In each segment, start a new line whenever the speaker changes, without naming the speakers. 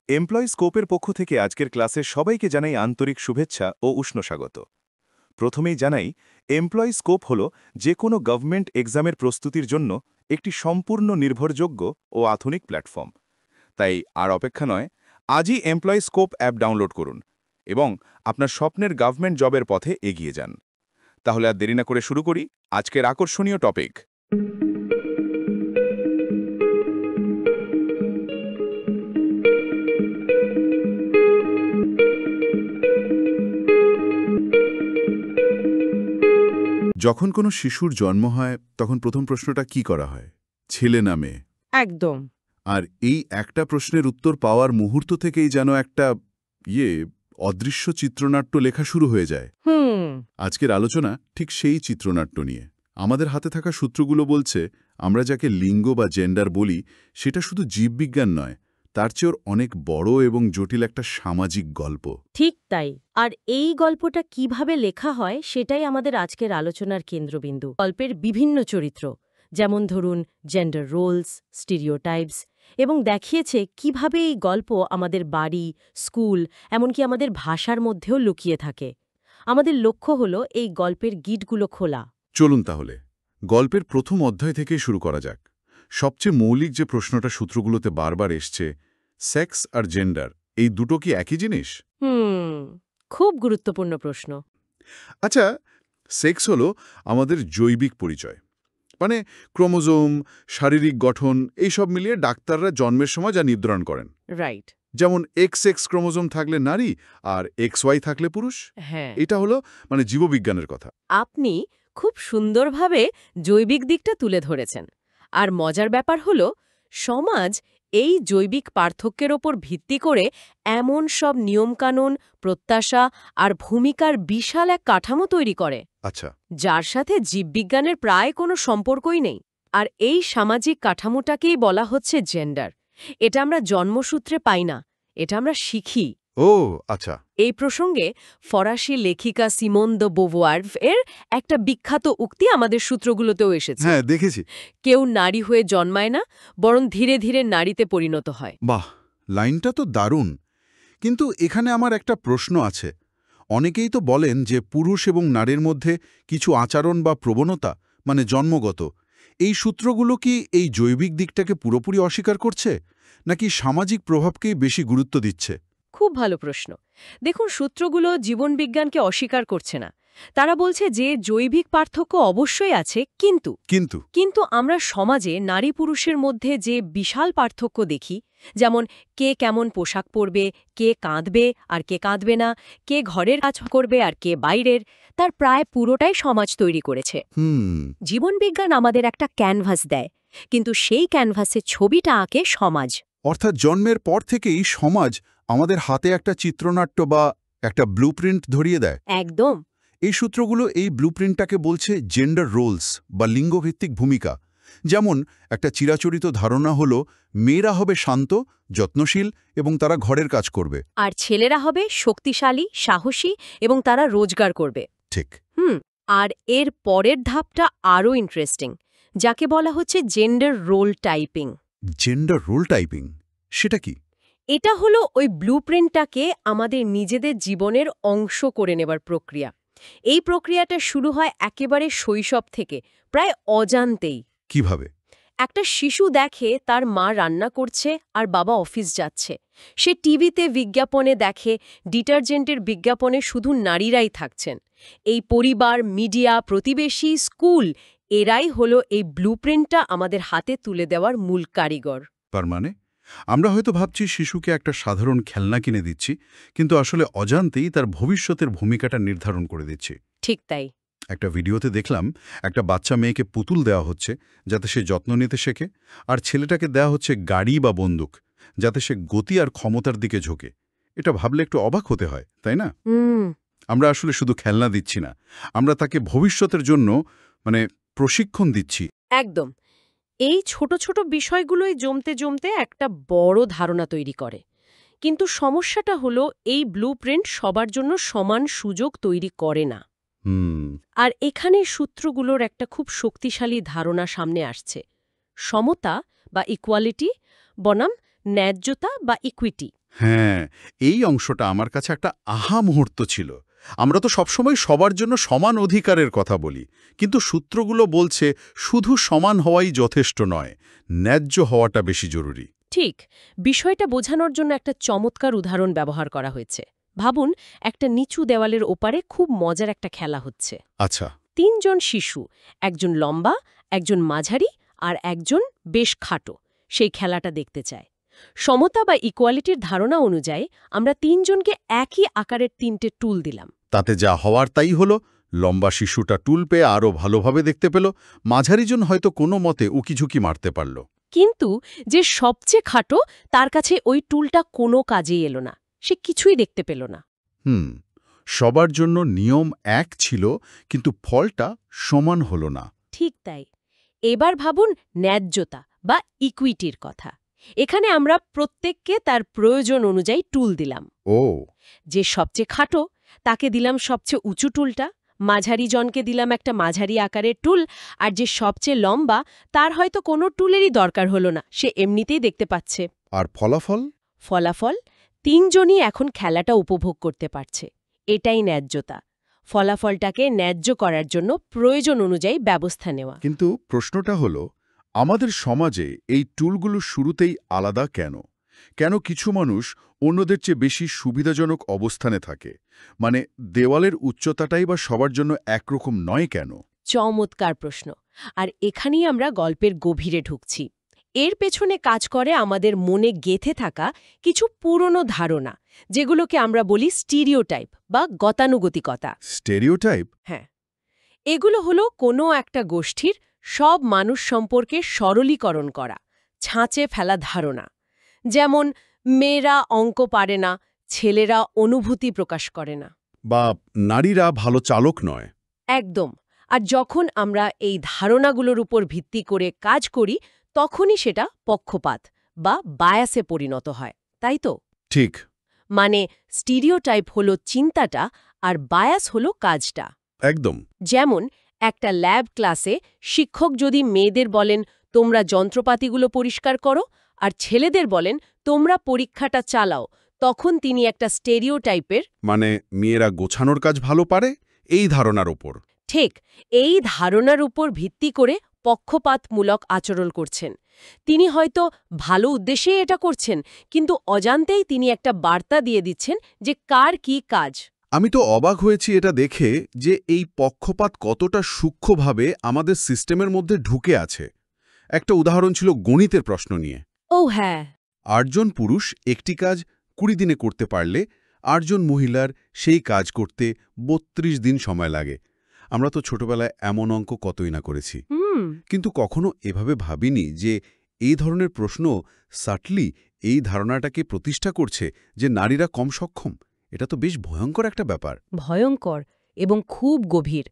Employee স্কোপের পক্ষ থেকে আজকের ক্লাসের সবাইকে জানাই আন্তরিক শুভেচ্ছা ও উষ্ণ স্বাগত। প্রথমেই জানাই, এমপ্লয়ি স্কোপ হল যে কোনো গভর্নমেন্ট এক্সামের প্রস্তুতির জন্য একটি সম্পূর্ণ নির্ভরযোগ্য ও আধুনিক প্ল্যাটফর্ম। তাই আর অপেক্ষা নয়, আজই এমপ্লয়ি স্কোপ অ্যাপ ডাউনলোড করুন এবং আপনার স্বপ্নের গভর্নমেন্ট জবের পথে এগিয়ে যান। তাহলে আর দেরি না করে শুরু করি আজকের আকর্ষণীয় টপিক।
যখন কোনো শিশুর জন্ম হয় তখন প্রথম প্রশ্নটা কি করা হয়? ছেলে না মেয়ে?
একদম।
আর এই একটা প্রশ্নের উত্তর পাওয়ার মুহূর্ত থেকেই যেন একটা অদৃশ্য চিত্রনাট্য লেখা শুরু হয়ে যায়। আজকের আলোচনা ঠিক সেই চিত্রনাট্য নিয়ে। আমাদের হাতে থাকা সূত্রগুলো বলছে আমরা যাকে লিঙ্গ বা জেন্ডার বলি সেটা শুধু জীববিজ্ঞান নয়, তার চেয়েও অনেক বড় এবং জটিল একটা সামাজিক গল্প।
ঠিক তাই। আর এই গল্পটা কিভাবে লেখা হয় সেটাই আমাদের আজকের আলোচনার কেন্দ্রবিন্দু। গল্পের বিভিন্ন চরিত্র, যেমন ধরুন জেন্ডার রোলস, স্টিরিওটাইপস, এবং দেখিয়েছে কিভাবে এই গল্প আমাদের বাড়ি, স্কুল, এমনকি আমাদের ভাষার মধ্যেও লুকিয়ে থাকে। আমাদের লক্ষ্য হলো এই গল্পের গিটগুলো খোলা।
চলুন তাহলে গল্পের প্রথম অধ্যায় থেকেই শুরু করা যাক। সবচেয়ে মৌলিক যে প্রশ্নটা সূত্রগুলোতে বারবার এসছে, সেক্স আর জেন্ডার, এই দুটো কি একই জিনিস?
খুব গুরুত্বপূর্ণ প্রশ্ন।
আচ্ছা, সেক্স হলো আমাদের জৈবিক পরিচয়, মানে ক্রোমোজোম, শারীরিক গঠন, এইসব মিলিয়ে ডাক্তাররা জন্মের সময় যা নির্ধারণ করেন।
রাইট।
যেমন XX ক্রোমোজোম থাকলে নারী আর XY থাকলে পুরুষ।
হ্যাঁ,
এটা হলো জীববিজ্ঞানের কথা।
আপনি খুব সুন্দরভাবে জৈবিক দিকটা তুলে ধরেছেন। আর মজার ব্যাপার হলো, সমাজ এই জৈবিক পার্থক্যের ওপর ভিত্তি করে এমন সব নিয়মকানুন, প্রত্যাশা আর ভূমিকার বিশাল এক কাঠামো তৈরি করে,
আচ্ছা,
যার সাথে জীববিজ্ঞানের প্রায় কোনো সম্পর্কই নেই। আর এই সামাজিক কাঠামোটাকেই বলা হচ্ছে জেন্ডার। এটা আমরা জন্মসূত্রে পাই না, এটা আমরা শিখি।
ও আচ্ছা।
এই প্রসঙ্গে ফরাসি লেখিকা সিমোন দ্য বোভোয়ার এর একটা বিখ্যাত উক্তি আমাদের সূত্রগুলোতেও এসেছে।
হ্যাঁ, দেখেছি।
কেউ নারী হয়ে জন্মায় না, বরং ধীরে ধীরে নারীতে পরিণত হয়।
বাহ, লাইনটা তো দারুণ। কিন্তু এখানে আমার একটা প্রশ্ন আছে। অনেকেই তো বলেন যে পুরুষ এবং নারীর মধ্যে কিছু আচরণ বা প্রবণতা, জন্মগত, এই সূত্রগুলো কি এই জৈবিক দিকটাকে পুরোপুরি অস্বীকার করছে, নাকি সামাজিক প্রভাবকেই বেশি গুরুত্ব দিচ্ছে?
খুব ভালো প্রশ্ন। দেখুন, সূত্রগুলো জীবনবিজ্ঞানকে অস্বীকার করছে না। তারা বলছে যে জৈবিক পার্থক্য অবশ্যই আছে, কিন্তু কিন্তু আমরা সমাজে নারী পুরুষের মধ্যে যে বিশাল পার্থক্য দেখি, যেমন কে কেমন পোশাক পরবে, কে কাঁদবে আর কে কাঁদবে না, কে ঘরের কাজ করবে আর কে বাইরের, তার প্রায় পুরোটাই সমাজ তৈরি করেছে। জীবনবিজ্ঞান আমাদের একটা ক্যানভাস দেয়, কিন্তু সেই ক্যানভাসে ছবিটা আঁকে সমাজ।
অর্থাৎ জন্মের পর থেকেই সমাজ আমাদের হাতে একটা চিত্রনাট্য বা একটা ব্লুপ্রিন্ট ধরিয়ে দেয়।
একদম।
এই সূত্রগুলো এই ব্লুপ্রিন্টটাকে বলছে জেন্ডার রোলস বা লিঙ্গভিত্তিক ভূমিকা। যেমন একটা চিরাচরিত ধারণা হলো মেয়েরা হবে শান্ত, যত্নশীল এবং তারা ঘরের কাজ করবে,
আর ছেলেরা হবে শক্তিশালী, সাহসী এবং তারা রোজগার করবে।
ঠিক।
আর এর পরের ধাপটা আরও ইন্টারেস্টিং, যাকে বলা হচ্ছে gender role typing.
Gender role typing, সেটা কি?
এটা হলো ওই ব্লুপ্রিন্টটাকে আমাদের নিজেদের জীবনের অংশ করে নেবার প্রক্রিয়া। এই প্রক্রিয়াটা শুরু হয় একেবারে শৈশব থেকে, প্রায় অজান্তেই।
কিভাবে?
একটা শিশু দেখে তার মা রান্না করছে আর বাবা অফিস যাচ্ছে। সে টিভিতে বিজ্ঞাপনে দেখে ডিটারজেন্টের বিজ্ঞাপনে শুধু নারীরাই থাকছেন। এই পরিবার, মিডিয়া, প্রতিবেশী, স্কুল, এরাই হলো এই ব্লুপ্রিন্টটা আমাদের হাতে তুলে দেওয়ার মূল কারিগর।
তার মানে আমরা হয়তো ভাবছি শিশুকে একটা সাধারণ খেলনা কিনে দিচ্ছি, কিন্তু আসলে অজান্তেই তার ভবিষ্যতের ভূমিকাটা নির্ধারণ করে দিচ্ছি।
ঠিক তাই।
একটা ভিডিওতে দেখলাম একটা বাচ্চা মেয়েকে পুতুল দেওয়া হচ্ছে যাতে সে যত্ন নিতে শেখে, আর ছেলেটাকে দেওয়া হচ্ছে গাড়ি বা বন্দুক যাতে সে গতি আর ক্ষমতার দিকে ঝোঁকে। এটা ভাবলে একটু অবাক হতে হয়, তাই না? আমরা আসলে শুধু খেলনা দিচ্ছি না, আমরা তাকে ভবিষ্যতের জন্য প্রশিক্ষণ দিচ্ছি।
একদম। এই ছোট ছোট বিষয়গুলোই জমতে জমতে একটা বড় ধারণা তৈরি করে। কিন্তু সমস্যাটা হলো এই ব্লুপ্রিন্ট সবার জন্য সমান সুযোগ তৈরি করে না। আর এখানে সূত্রগুলোর একটা খুব শক্তিশালী ধারণা সামনে আসছে, সমতা বা ইকুয়ালিটি বনাম ন্যায্যতা বা ইকুইটি।
হ্যাঁ, এই অংশটা আমার কাছে একটা আহা মুহূর্ত ছিল। আমরা তো সবসময় সবার জন্য সমান অধিকারের কথা বলি, কিন্তু সূত্রগুলো বলছে শুধু সমান হওয়াই যথেষ্ট নয়, ন্যায্য হওয়াটা বেশি জরুরি।
ঠিক, বিষয়টা বোঝানোর জন্য একটা চমৎকার উদাহরণ ব্যবহার করা হয়েছে। ভাবুন, একটা নিচু দেওয়ালের ওপারে খুব মজার একটা খেলা হচ্ছে।
আচ্ছা।
৩ জন শিশু, একজন লম্বা, একজন মাঝারি আর একজন বেশ খাটো, সেই খেলাটা দেখতে চায়। সমতা বা ইকুয়ালিটির ধারণা অনুযায়ী আমরা ৩ জনকে একই আকারের ৩টে টুল দিলাম।
তাতে যা হওয়ার তাই হলো, লম্বা শিশুটা টুল পেয়ে আরও ভালোভাবে দেখতে পেল, মাঝারিজন হয়তো কোনো মতে উকিঝুঁকি মারতে পারল।
কিন্তু যে সবচেয়ে খাটো, তার কাছে ওই টুলটা কোনো কাজেই এলো না, সে কিছুই দেখতে পেল না।
সবার জন্য নিয়ম এক ছিল, কিন্তু ফলটা সমান হলো না।
ঠিক তাই। এবার ভাবুন ন্যায্যতা বা ইকুইটির কথা। এখানে আমরা প্রত্যেককে তার প্রয়োজন অনুযায়ী টুল দিলাম।
ও,
যে সবচেয়ে খাটো তাকে দিলাম সবচেয়ে উঁচু টুলটা, মাঝারি জনকে দিলাম একটা মাঝারি আকারের টুল, আর যে সবচেয়ে লম্বা তার হয়তো কোনো টুলেরই দরকার হলো না, সে এমনিতেই দেখতে পাচ্ছে।
আর ফলাফল?
ফলাফল, ৩ জনই এখন খেলাটা উপভোগ করতে পারছে। এটাই ন্যায্যতা, ফলাফলটাকে ন্যায্য করার জন্য প্রয়োজন অনুযায়ী ব্যবস্থা নেওয়া।
কিন্তু প্রশ্নটা হলো, আমাদের সমাজে এই টুলগুলো শুরুতেই আলাদা কেন? কেন কিছু মানুষ অন্যদের চেয়ে বেশি সুবিধাজনক অবস্থানে থাকে? মানে দেওয়ালের উচ্চতাটাই বা সবার জন্য একরকম নয় কেন?
চমৎকার প্রশ্ন। আর এখানেই আমরা গল্পের গভীরে ঢুকছি। এর পেছনে কাজ করে আমাদের মনে গেঁথে থাকা কিছু পুরনো ধারণা, যেগুলোকে আমরা বলি স্টিরিওটাইপ বা গতানুগতিকতা।
স্টেরিওটাইপ?
হ্যাঁ, এগুলো হলো কোনো একটা গোষ্ঠীর সব মানুষ সম্পর্কে সরলীকরণ করা, ছাঁচে ফেলা ধারণা। যেমন, মেয়েরা অঙ্ক পারে না, ছেলেরা অনুভূতি প্রকাশ করে না।
বা নারীরা ভালো চালক নয়?
একদম। আর যখন আমরা এই ধারণাগুলোর উপর ভিত্তি করে কাজ করি, তখনই সেটা পক্ষপাত বা বায়াসে পরিণত হয়, তাই তো?
ঠিক।
মানে স্টিরিওটাইপ হলো চিন্তাটা আর বায়াস হলো কাজটা।
একদম।
যেমন, একটা ল্যাব ক্লাসে শিক্ষক যদি মেয়েদের বলেন তোমরা যন্ত্রপাতিগুলো পরিষ্কার করো, আর ছেলেদের বলেন তোমরা পরীক্ষাটা চালাও, তখন তিনি একটা স্টেরিওটাইপের,
মানে মেয়েরা গোছানোর কাজ ভালো পারে, এই ধারণার ওপর।
ঠিক এই ধারণার উপর ভিত্তি করে পক্ষপাতমূলক আচরণ করছেন। তিনি হয়তো ভালো উদ্দেশ্যে এটা করছেন, কিন্তু অজান্তেই তিনি একটা বার্তা দিয়ে দিচ্ছেন যে কার কি কাজ।
আমি তো অবাক হয়েছি এটা দেখে যে এই পক্ষপাত কতটা সূক্ষ্মভাবে আমাদের সিস্টেমের মধ্যে ঢুকে আছে। একটা উদাহরণ ছিল গণিতের প্রশ্ন নিয়ে।
ও হ্যাঁ,
৮ জন পুরুষ একটি কাজ ২০ দিনে করতে পারলে ৮ জন মহিলার সেই কাজ করতে ৩২ দিন সময় লাগে। আমরা তো ছোটবেলায় এমন অঙ্ক কতই না করেছি, কিন্তু কখনো এভাবে ভাবিনি যে এই ধরনের প্রশ্ন সাটলি এই ধারণাটাকে প্রতিষ্ঠা করছে যে নারীরা কম সক্ষম। এটা তো বেশ ভয়ঙ্কর একটা ব্যাপার।
ভয়ঙ্কর এবং খুব গভীর।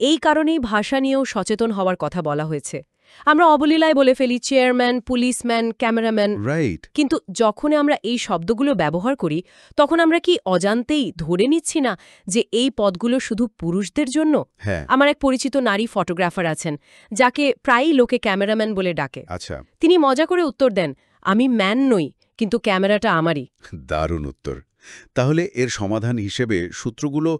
এই কারণেই ভাষা নিয়েও সচেতন হওয়ার কথা বলা হয়েছে। আমরা অবলীলায় বলে ফেলি চেয়ারম্যান, পুলিশম্যান, ক্যামেরাম্যান।
রাইট।
কিন্তু যখন আমরা এই শব্দগুলো ব্যবহার করি, তখন আমরা কি অজান্তেই ধরে নিচ্ছি না যে এই পদগুলো শুধু পুরুষদের জন্য?
হ্যাঁ।
আমার এক পরিচিত নারী ফটোগ্রাফার আছেন, যাকে প্রায়ই লোকে ক্যামেরাম্যান বলে ডাকে।
আচ্ছা।
তিনি মজা করে উত্তর দেন, আমি ম্যান নই, কিন্তু ক্যামেরাটা আমারই।
দারুণ উত্তর। তাহলে এর সমাধান হিসেবে সূত্রগুলো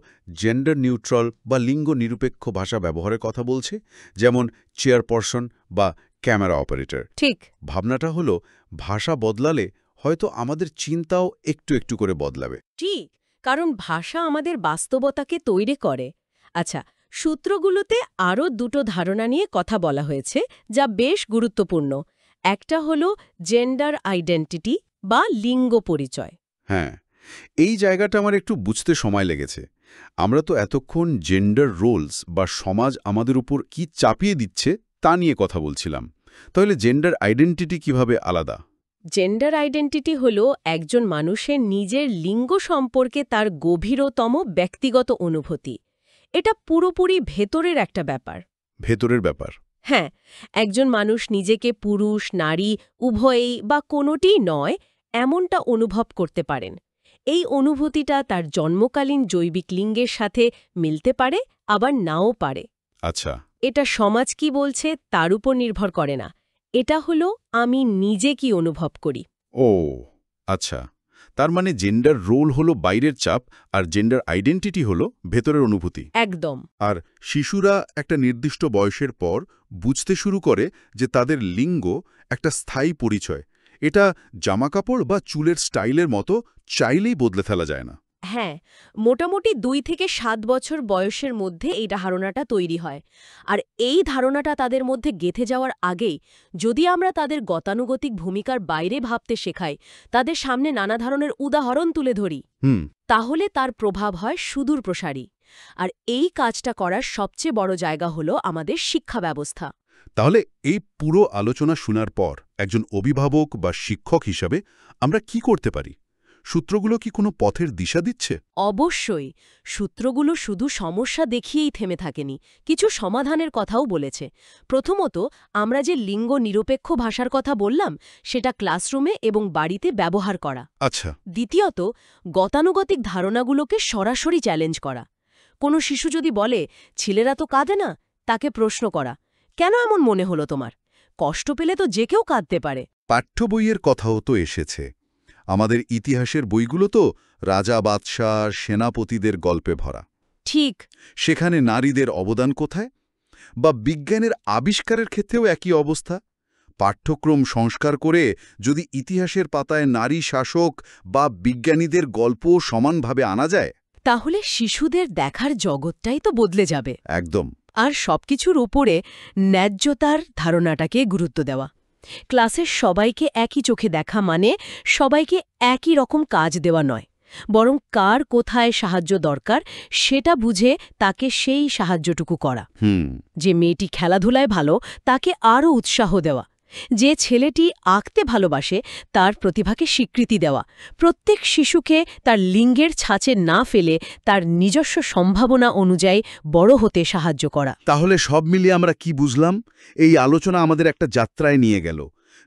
জেন্ডার নিউট্রাল বা লিঙ্গ নিরপেক্ষ ভাষা ব্যবহারের কথা বলছে, যেমন চেয়ারপারসন বা ক্যামেরা অপারেটর।
ঠিক।
ভাবনাটা হলো ভাষা বদলালে হয়তো আমাদের চিন্তাও একটু একটু করে বদলাবে।
ঠিক, কারণ ভাষা আমাদের বাস্তবতাকে তৈরি করে। আচ্ছা, সূত্রগুলোতে আরও দুটো ধারণা নিয়ে কথা বলা হয়েছে, যা বেশ গুরুত্বপূর্ণ। একটা হলো জেন্ডার আইডেন্টিটি বা লিঙ্গ পরিচয়।
হ্যাঁ, এই জায়গাটা আমার একটু বুঝতে সময় লেগেছে। আমরা তো এতক্ষণ জেন্ডার রোলস বা সমাজ আমাদের উপর কি চাপিয়ে দিচ্ছে তা নিয়ে কথা বলছিলাম। তাহলে জেন্ডার আইডেন্টিটি কিভাবে আলাদা?
জেন্ডার আইডেন্টিটি হলো একজন মানুষের নিজের লিঙ্গ সম্পর্কে তার গভীরতম ব্যক্তিগত অনুভূতি। এটা পুরোপুরি ভেতরের একটা ব্যাপার।
ভেতরের ব্যাপার।
হ্যাঁ, একজন মানুষ নিজেকে পুরুষ, নারী উভয়েই বা কোনোটিই নয় এমনটা অনুভব করতে পারেন। এই অনুভূতিটা তার জন্মকালীন জৈবিক লিঙ্গের সাথে মিলতে পারে, আবার নাও পারে।
আচ্ছা।
এটা সমাজ কি বলছে তার উপর নির্ভর করে না। এটা হলো আমি নিজে কি অনুভব করি।
ও আচ্ছা, তার মানে জেন্ডার রোল হলো বাইরের চাপ আর জেন্ডার আইডেন্টিটি হলো ভেতরের অনুভূতি।
একদম।
আর শিশুরা একটা নির্দিষ্ট বয়সের পর বুঝতে শুরু করে যে তাদের লিঙ্গ একটা স্থায়ী পরিচয়। এটা জামাকাপড় বা চুলের স্টাইলের মতো চাইলেই বদলে ফেলা যায় না।
হ্যাঁ, মোটামুটি 2 থেকে 7 বছর বয়সের মধ্যে এই ধারণাটা তৈরি হয়। আর এই ধারণাটা তাদের মধ্যে গেঁথে যাওয়ার আগেই যদি আমরা তাদের গতানুগতিক ভূমিকার বাইরে ভাবতে শেখাই, তাদের সামনে নানা ধরনের উদাহরণ তুলে ধরি, তাহলে তার প্রভাব হয় সুদূর প্রসারী। আর এই কাজটা করার সবচেয়ে বড় জায়গা হলো আমাদের শিক্ষা ব্যবস্থা।
তাহলে এই পুরো আলোচনা শোনার পর একজন অভিভাবক বা শিক্ষক হিসাবে আমরা কি করতে পারি? সূত্রগুলো কি কোনো পথের দিশা দিচ্ছে?
অবশ্যই। সূত্রগুলো শুধু সমস্যা দেখিয়েই থেমে থাকেনি, কিছু সমাধানের কথাও বলেছে। প্রথমত, আমরা যে লিঙ্গ নিরপেক্ষ ভাষার কথা বললাম, সেটা ক্লাসরুমে এবং বাড়িতে ব্যবহার করা।
আচ্ছা।
দ্বিতীয়ত, গতানুগতিক ধারণাগুলোকে সরাসরি চ্যালেঞ্জ করা। কোনো শিশু যদি বলে, ছেলেরা তো কাঁদে না, তাকে প্রশ্ন করা, কেন এমন মনে হলো তোমার? কষ্ট পেলে তো যে কেউ কাঁদতে পারে।
পাঠ্য বইয়ের কথাও তো এসেছে। আমাদের ইতিহাসের বইগুলো তো রাজা বাদশাহ সেনাপতিদের গল্পে ভরা।
ঠিক।
সেখানে নারীদের অবদান কোথায়? বা বিজ্ঞানের আবিষ্কারের ক্ষেত্রেও একই অবস্থা। পাঠ্যক্রম সংস্কার করে যদি ইতিহাসের পাতায় নারী শাসক বা বিজ্ঞানীদের গল্প সমানভাবে আনা যায়,
তাহলে শিশুদের দেখার জগৎটাই তো বদলে যাবে।
একদম।
আর সবকিছুর উপরে ন্যায্যতার ধারণাটাকে গুরুত্ব দেওয়া। ক্লাসের সবাইকে একই চোখে দেখা মানে সবাইকে একই রকম কাজ দেওয়া নয়, বরং কার কোথায় সাহায্য দরকার সেটা বুঝে তাকে সেই সাহায্যটুকু করা। যে মেয়েটি খেলাধুলায় ভালো, তাকে আরও উৎসাহ দেওয়া। যে ছেলেটি আঁকতে ভালোবাসে, তার প্রতিভাকে স্বীকৃতি দেওয়া। প্রত্যেক শিশুকে তার লিঙ্গের ছাঁচে না ফেলে তার নিজস্ব সম্ভাবনা অনুযায়ী বড় হতে সাহায্য করা।
তাহলে সব মিলিয়ে আমরা কি বুঝলাম? এই আলোচনা আমাদের একটা যাত্রায় নিয়ে গেল।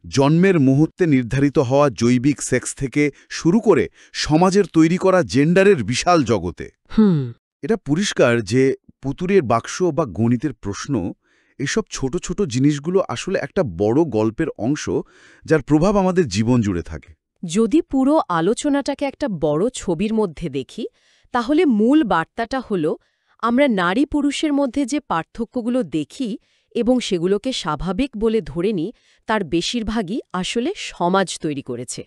জন্মের মুহূর্তে নির্ধারিত হওয়া জৈবিক সেক্স থেকে শুরু করে সমাজের তৈরি করা জেন্ডারের বিশাল জগতে। এটা পরিষ্কার যে পুতুলের বাক্স বা গণিতের প্রশ্ন, এসব ছোট ছোট জিনিসগুলো আসলে একটা বড় গল্পের অংশ, যার প্রভাব আমাদের জীবন জুড়ে থাকে।
যদি পুরো আলোচনাটাকে একটা বড় ছবির মধ্যে দেখি, তাহলে মূল বার্তাটা হলো আমরা নারী পুরুষের মধ্যে যে পার্থক্যগুলো দেখি এবং সেগুলোকে স্বাভাবিক বলে ধরে নিই, তার বেশিরভাগই আসলে সমাজ তৈরি করেছে।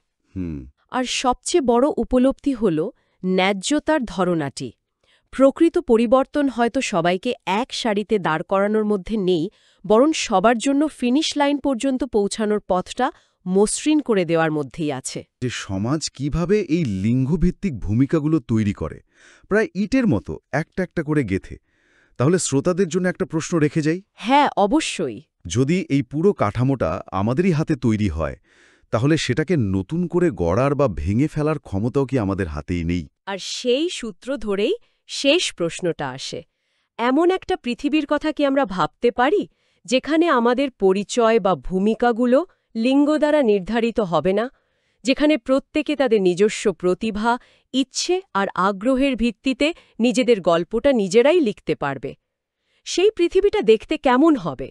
আর সবচেয়ে বড় উপলব্ধি হল ন্যায্যতার ধরনাটি। প্রকৃত পরিবর্তন হয়তো সবাইকে এক সারিতে দাঁড় করানোর মধ্যে নেই, বরং সবার জন্য ফিনিশ লাইন পর্যন্ত পৌঁছানোর পথটা মসৃণ করে দেওয়ার মধ্যেই আছে।
যে সমাজ কিভাবে এই লিঙ্গভিত্তিক ভূমিকাগুলো তৈরি করে, প্রায় ইটের মতো একটা একটা করে গেথে। তাহলে শ্রোতাদের জন্য একটা প্রশ্ন রেখে যাই।
হ্যাঁ, অবশ্যই।
যদি এই পুরো কাঠামোটা আমাদেরই হাতে তৈরি হয়, তাহলে সেটাকে নতুন করে গড়ার বা ভেঙে ফেলার ক্ষমতাও কি আমাদের হাতেই নেই?
আর সেই সূত্র ধরেই শেষ প্রশ্নটা আসে, এমন একটা পৃথিবীর কথা কি আমরা ভাবতে পারি যেখানে আমাদের পরিচয় বা ভূমিকাগুলো লিঙ্গ দ্বারা নির্ধারিত হবে না, যেখানে প্রত্যেকে তাদের নিজস্ব প্রতিভা, ইচ্ছে আর আগ্রহের ভিত্তিতে নিজেদের গল্পটা নিজেরাই লিখতে পারবে? সেই পৃথিবীটা দেখতে কেমন হবে?